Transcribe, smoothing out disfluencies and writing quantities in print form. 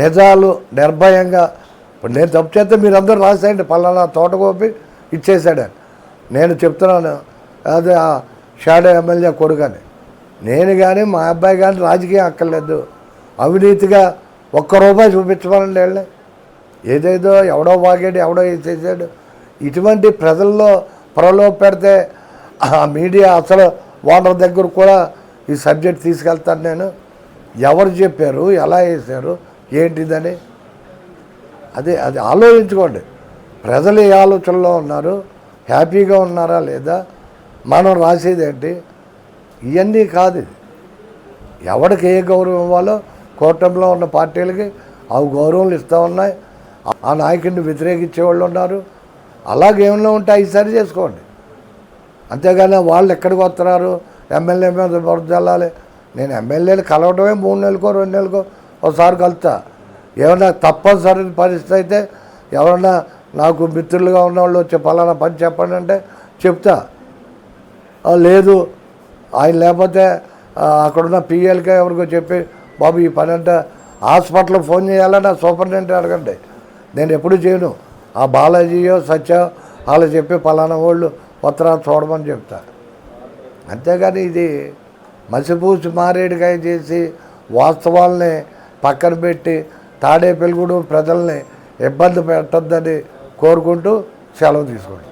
నిజాలు నిర్భయంగా. ఇప్పుడు నేను తప్పు చేస్తే మీరందరూ రాసేయండి, పలానా తోటగోపి ఇచ్చేసాడని. నేను చెప్తున్నాను అదే షాడో ఎమ్మెల్యే కొడుకని. నేను కానీ మా అబ్బాయి కానీ రాజకీయం అక్కర్లేదు. అవినీతిగా ₹1 చూపించమనండి వెళ్ళి. ఏదేదో ఎవడో వాగాడు, ఎవడో చేసాడు. ఇటువంటి ప్రజల్లో ప్రలోభ పెడితే ఆ మీడియా అసలు ఓనర్ దగ్గర కూడా ఈ సబ్జెక్ట్ తీసుకెళ్తాను నేను. ఎవరు చెప్పారు, ఎలా వేశారు, ఏంటిదని అది ఆలోచించుకోండి. ప్రజలు ఏ ఆలోచనలో ఉన్నారు, హ్యాపీగా ఉన్నారా లేదా, మనం రాసేది ఏంటి, ఇవన్నీ కాదు. ఇది ఎవరికి ఏ గౌరవం ఇవ్వాలో కూటమిలో ఉన్న పార్టీలకి ఆ గౌరవాలు ఇస్తూ ఉన్నాయి. ఆ నాయకుడిని వ్యతిరేకించే వాళ్ళు ఉన్నారు. అలాగేమైనా ఉంటే అవి సరి చేసుకోండి. అంతేగాని వాళ్ళు ఎక్కడికి వస్తున్నారు, ఎమ్మెల్యే మీద బురద చల్లాలి. నేను ఎమ్మెల్యేలు కలవడమే 3 నెలలకో 2 నెలలకో ఒకసారి కలుతా. ఏమన్నా తప్పనిసరి పరిస్థితి అయితే ఎవరన్నా నాకు మిత్రులుగా ఉన్నవాళ్ళు వచ్చి పలానా పని చెప్పండి అంటే చెప్తా. లేదు ఆయన లేకపోతే అక్కడున్న పిఎల్కే ఎవరికో చెప్పి బాబు ఈ పని అంటే హాస్పిటల్కి ఫోన్ చేయాలని ఆ సూపరింటెండెంట్ అడగండి. నేను ఎప్పుడు చేయను. ఆ బాలాజీయో సత్య వాళ్ళు చెప్పి పలానా వాళ్ళు ఉత్తరాలు చూడమని చెప్తా. అంతేగాని ఇది మసిపూసి మారేడుకాయ చేసి వాస్తవాల్ని పక్కన పెట్టి తాడేపల్లిగూడెం ప్రజల్ని ఇబ్బంది పెట్టొద్దని కోరుకుంటూ సెలవు తీసుకోండి.